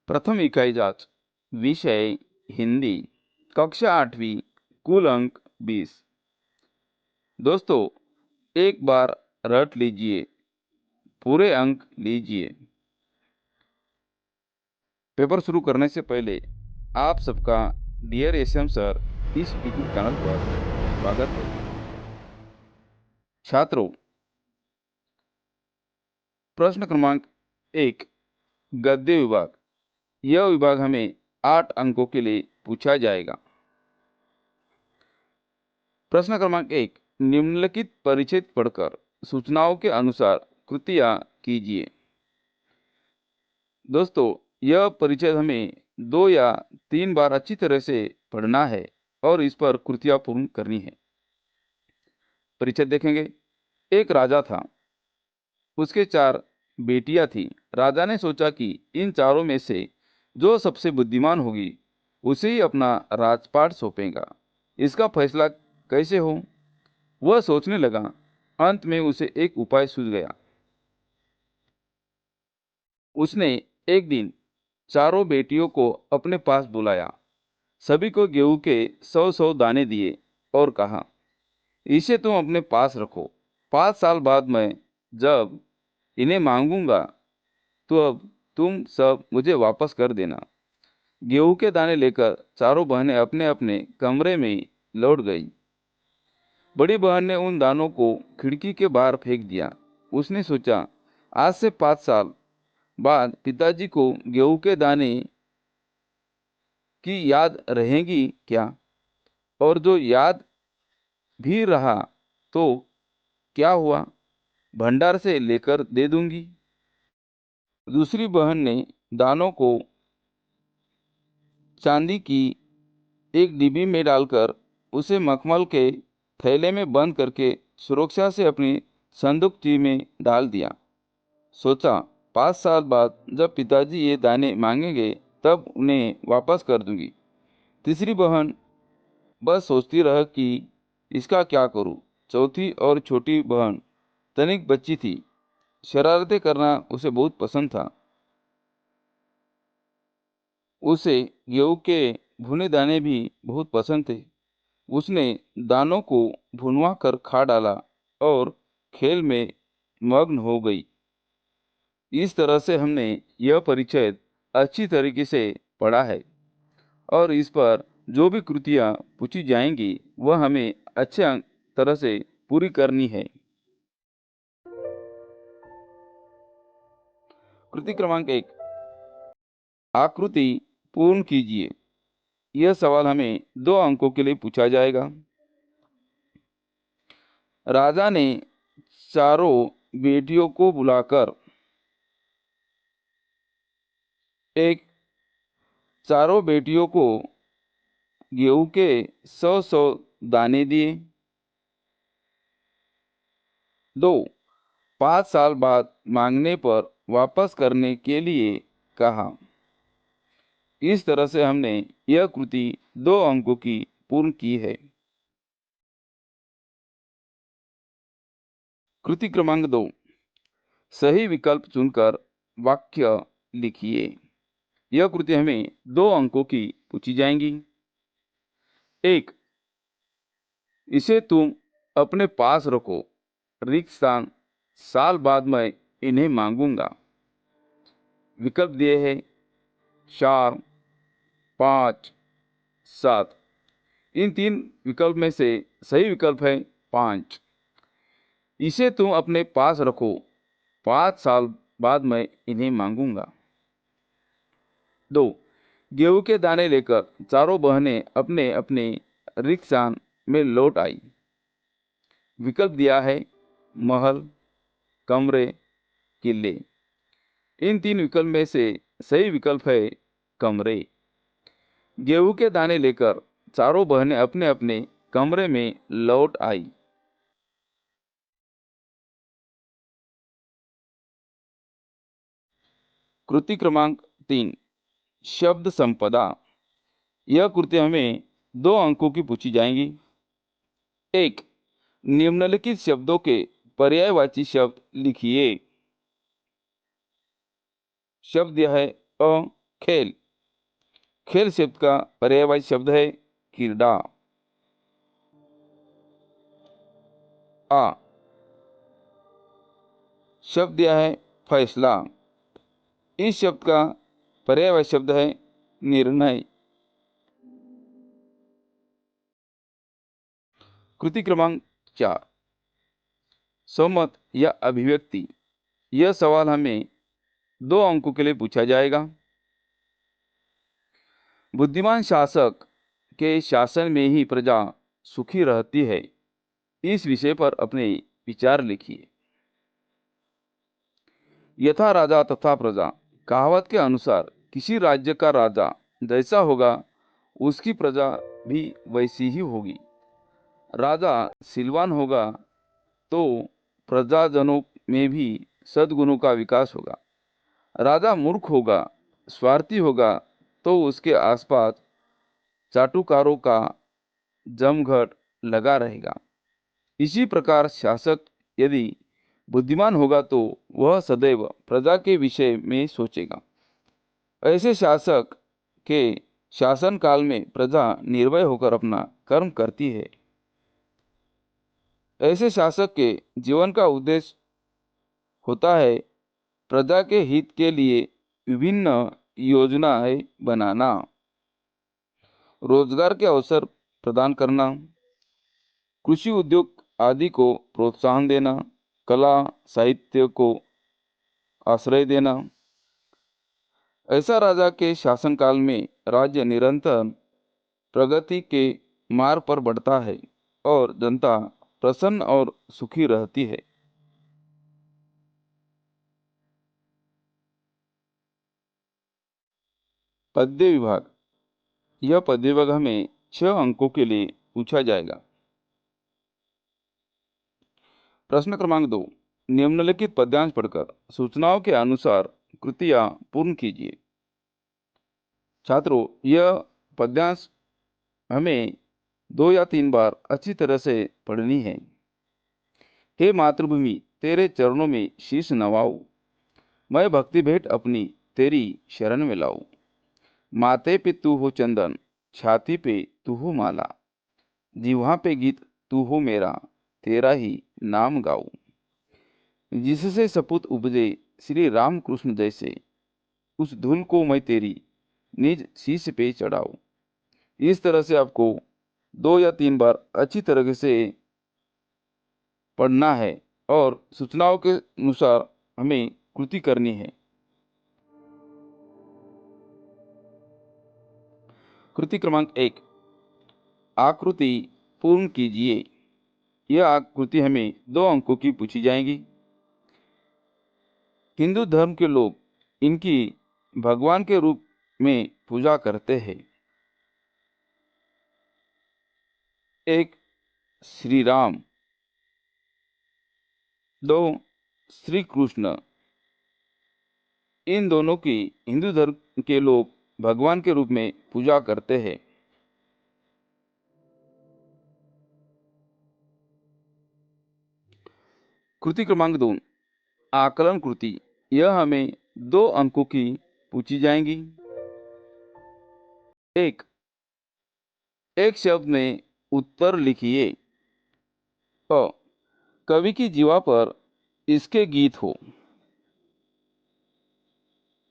प्रथम इकाई जांच। विषय हिंदी, कक्षा 8वीं, कुल अंक 20। दोस्तों, एक बार रट लीजिए, पूरे अंक लीजिए। पेपर शुरू करने से पहले आप सबका डियर एसएम सर इस यूट्यूब चैनल पर स्वागत है। छात्रों, प्रश्न क्रमांक 1, गद्य विभाग। यह विभाग हमें 8 अंकों के लिए पूछा जाएगा। प्रश्न क्रमांक 1, निम्नलिखित परिच्छेद पढ़कर सूचनाओं के अनुसार कृतियां कीजिए। दोस्तों, यह परिच्छेद हमें 2 या 3 बार अच्छी तरह से पढ़ना है और इस पर कृतियां पूर्ण करनी है। परिच्छेद देखेंगे। एक राजा था, उसके 4 बेटियां थीं। राजा ने सोचा कि इन चारों में से जो सबसे बुद्धिमान होगी उसे ही अपना राजपाट सौंपेगा। इसका फैसला कैसे हो, वह सोचने लगा। अंत में उसे एक उपाय सूझ गया। उसने एक दिन चारों बेटियों को अपने पास बुलाया, सभी को गेहूं के 100-100 दाने दिए और कहा, इसे तुम अपने पास रखो। 5 साल बाद मैं जब इन्हें मांगूंगा तो अब तुम सब मुझे वापस कर देना। गेहूं के दाने लेकर चारों बहनें अपने अपने कमरे में लौट गई। बड़ी बहन ने उन दानों को खिड़की के बाहर फेंक दिया। उसने सोचा, आज से 5 साल बाद पिताजी को गेहूं के दाने की याद रहेगी क्या? और जो याद भी रहा तो क्या हुआ, भंडार से लेकर दे दूंगी। दूसरी बहन ने दानों को चांदी की एक डिब्बी में डालकर उसे मखमल के थैले में बंद करके सुरक्षा से अपनी संदूकची में डाल दिया। सोचा, 5 साल बाद जब पिताजी ये दाने मांगेंगे तब उन्हें वापस कर दूंगी। तीसरी बहन बस सोचती रह कि इसका क्या करूं। चौथी और छोटी बहन तनिक बच्ची थी, शरारतें करना उसे बहुत पसंद था। उसे गेहूं के भुने दाने भी बहुत पसंद थे। उसने दानों को भुनवा कर खा डाला और खेल में मग्न हो गई। इस तरह से हमने यह परिच्छेद अच्छी तरीके से पढ़ा है और इस पर जो भी कृतियां पूछी जाएंगी वह हमें अच्छे तरह से पूरी करनी है। कृति क्रमांक 1, आकृति पूर्ण कीजिए। यह सवाल हमें 2 अंकों के लिए पूछा जाएगा। राजा ने चारों बेटियों को बुलाकर चारों बेटियों को गेहूं के 100-100 दाने दिए। 2, 5 साल बाद मांगने पर वापस करने के लिए कहा। इस तरह से हमने यह कृति 2 अंकों की पूर्ण की है। कृति क्रमांक 2, सही विकल्प चुनकर वाक्य लिखिए। यह कृति हमें 2 अंकों की पूछी जाएंगी। 1, इसे तुम अपने पास रखो, रिक्त स्थान, साल बाद मैं इन्हें मांगूंगा। विकल्प दिए हैं 4, 5, 7। इन 3 विकल्प में से सही विकल्प है 5। इसे तुम अपने पास रखो, 5 साल बाद मैं इन्हें मांगूंगा। 2, गेहूं के दाने लेकर चारों बहनें अपने अपने रिक्त स्थान में लौट आई। विकल्प दिया है महल, कमरे, किले। इन 3 विकल्प में से सही विकल्प है कमरे। गेहूं के दाने लेकर चारों बहनें अपने अपने कमरे में लौट आई। कृति क्रमांक 3, शब्द संपदा। यह कृति हमें 2 अंकों की पूछी जाएंगी। 1, निम्नलिखित शब्दों के पर्यायवाची शब्द लिखिए। शब्द यह है खेल। खेल शब्द का पर्यायवाची शब्द है क्रीडा। आ शब्द दिया है फैसला। इस शब्द का पर्यायवाची शब्द है निर्णय। कृति क्रमांक 4, सहमत या अभिव्यक्ति। यह सवाल हमें 2 अंकों के लिए पूछा जाएगा। बुद्धिमान शासक के शासन में ही प्रजा सुखी रहती है। इस विषय पर अपने विचार लिखिए। यथा राजा तथा प्रजा। कहावत के अनुसार किसी राज्य का राजा जैसा होगा उसकी प्रजा भी वैसी ही होगी। राजा सिलवान होगा तो प्रजाजनों में भी सद्गुणों का विकास होगा। राजा मूर्ख होगा, स्वार्थी होगा तो उसके आसपास चाटुकारों का जमघट लगा रहेगा। इसी प्रकार शासक यदि बुद्धिमान होगा तो वह सदैव प्रजा के विषय में सोचेगा। ऐसे शासक के शासन काल में प्रजा निर्भय होकर अपना कर्म करती है। ऐसे शासक के जीवन का उद्देश्य होता है प्रजा के हित के लिए विभिन्न योजनाएं बनाना, रोजगार के अवसर प्रदान करना, कृषि उद्योग आदि को प्रोत्साहन देना, कला साहित्य को आश्रय देना। ऐसा राजा के शासनकाल में राज्य निरंतर प्रगति के मार्ग पर बढ़ता है और जनता प्रसन्न और सुखी रहती है। पद्य विभाग। यह पद्य विभाग हमें 6 अंकों के लिए पूछा जाएगा। प्रश्न क्रमांक 2, निम्नलिखित पद्यांश पढ़कर सूचनाओं के अनुसार कृतियां पूर्ण कीजिए। छात्रों, यह पद्यांश हमें 2 या 3 बार अच्छी तरह से पढ़नी है। हे मातृभूमि, तेरे चरणों में शीश नवाऊं, मैं भक्ति भेंट अपनी तेरी शरण में लाऊं। माथे पे तू हो चंदन, छाती पे तू हो माला, जिह्वा पे गीत तू हो मेरा, तेरा ही नाम गाऊं। जिससे सपूत उपजे श्री राम कृष्ण जैसे, उस धूल को मैं तेरी निज शीश पे चढ़ाऊं। इस तरह से आपको 2 या 3 बार अच्छी तरह से पढ़ना है और सूचनाओं के अनुसार हमें कृति करनी है। कृति क्रमांक 1, आकृति पूर्ण कीजिए। यह आकृति हमें 2 अंकों की पूछी जाएगी। हिंदू धर्म के लोग इनकी भगवान के रूप में पूजा करते हैं। 1 श्री राम, 2 श्री कृष्ण। इन दोनों की हिंदू धर्म के लोग भगवान के रूप में पूजा करते हैं। कृति क्रमांक 2, आकलन कृति। यह हमें 2 अंकों की पूछी जाएंगी। 1 एक शब्द में उत्तर लिखिए। अ कवि की जीवा पर इसके गीत हो।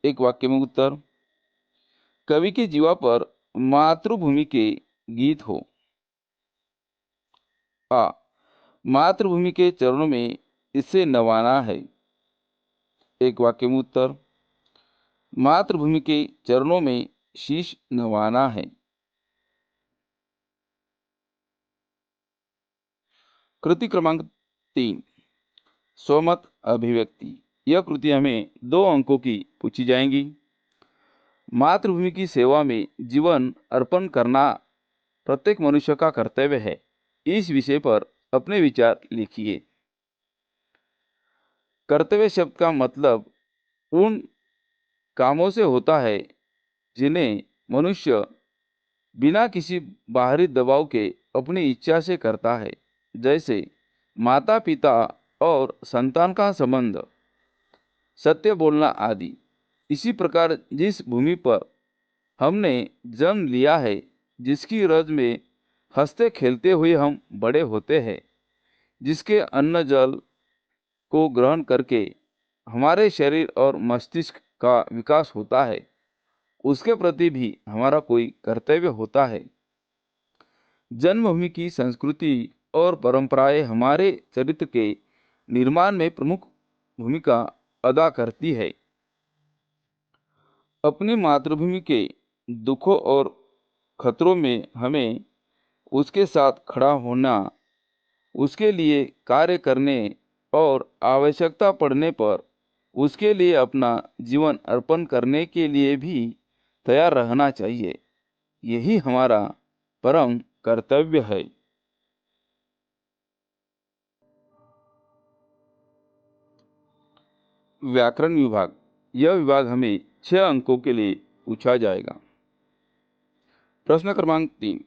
एक वाक्य में उत्तर। कवि की जीवा पर मातृभूमि के गीत हो। आ मातृभूमि के चरणों में इसे नवाना है। एक वाक्य में उत्तर। मातृभूमि के चरणों में शीश नवाना है। कृति क्रमांक 3, स्वमत अभिव्यक्ति। यह कृति हमें 2 अंकों की पूछी जाएंगी। मातृभूमि की सेवा में जीवन अर्पण करना प्रत्येक मनुष्य का कर्तव्य है। इस विषय पर अपने विचार लिखिए। कर्तव्य शब्द का मतलब उन कामों से होता है जिन्हें मनुष्य बिना किसी बाहरी दबाव के अपनी इच्छा से करता है, जैसे माता पिता और संतान का संबंध, सत्य बोलना आदि। इसी प्रकार जिस भूमि पर हमने जन्म लिया है, जिसकी रज में हंसते खेलते हुए हम बड़े होते हैं, जिसके अन्न जल को ग्रहण करके हमारे शरीर और मस्तिष्क का विकास होता है, उसके प्रति भी हमारा कोई कर्तव्य होता है। जन्मभूमि की संस्कृति और परंपराएं हमारे चरित्र के निर्माण में प्रमुख भूमिका अदा करती है। अपनी मातृभूमि के दुखों और खतरों में हमें उसके साथ खड़ा होना, उसके लिए कार्य करने और आवश्यकता पड़ने पर उसके लिए अपना जीवन अर्पण करने के लिए भी तैयार रहना चाहिए। यही हमारा परम कर्तव्य है। व्याकरण विभाग, यह विभाग हमें 6 अंकों के लिए पूछा जाएगा। प्रश्न क्रमांक 3,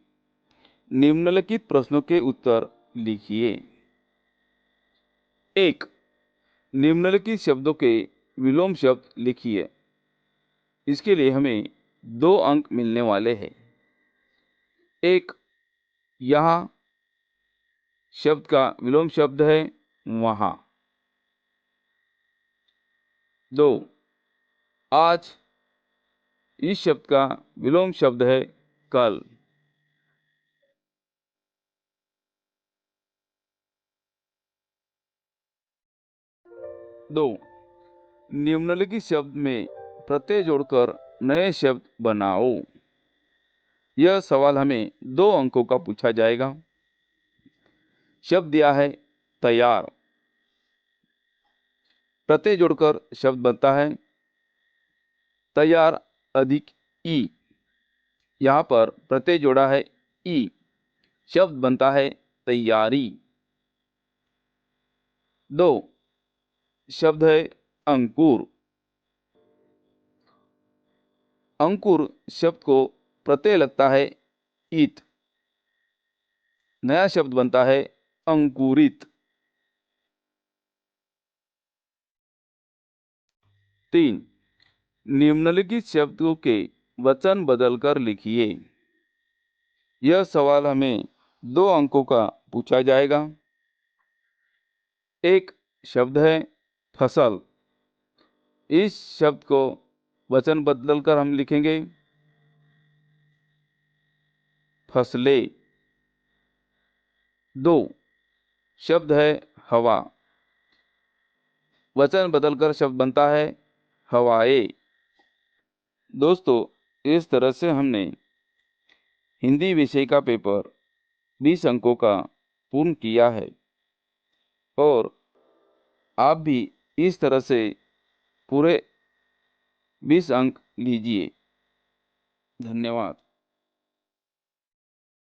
निम्नलिखित प्रश्नों के उत्तर लिखिए। 1, निम्नलिखित शब्दों के विलोम शब्द लिखिए। इसके लिए हमें 2 अंक मिलने वाले हैं। 1, यहाँ शब्द का विलोम शब्द है वहाँ। 2, आज इस शब्द का विलोम शब्द है कल। 2, निम्नलिखित शब्द में प्रत्यय जोड़कर नए शब्द बनाओ। यह सवाल हमें 2 अंकों का पूछा जाएगा। शब्द दिया है तैयार, प्रत्यय जोड़कर शब्द बनता है तैयार अधिक ई। यहाँ पर प्रत्यय जोड़ा है ई, शब्द बनता है तैयारी। 2, शब्द है अंकुर। अंकुर शब्द को प्रत्यय लगता है ईत, नया शब्द बनता है अंकुरित। 3, निम्नलिखित शब्दों के वचन बदलकर लिखिए। यह सवाल हमें 2 अंकों का पूछा जाएगा। एक शब्द है फसल, इस शब्द को वचन बदलकर हम लिखेंगे फसलें। 2, शब्द है हवा, वचन बदलकर शब्द बनता है हवाएं। दोस्तों, इस तरह से हमने हिंदी विषय का पेपर 20 अंकों का पूर्ण किया है और आप भी इस तरह से पूरे 20 अंक लीजिए। धन्यवाद।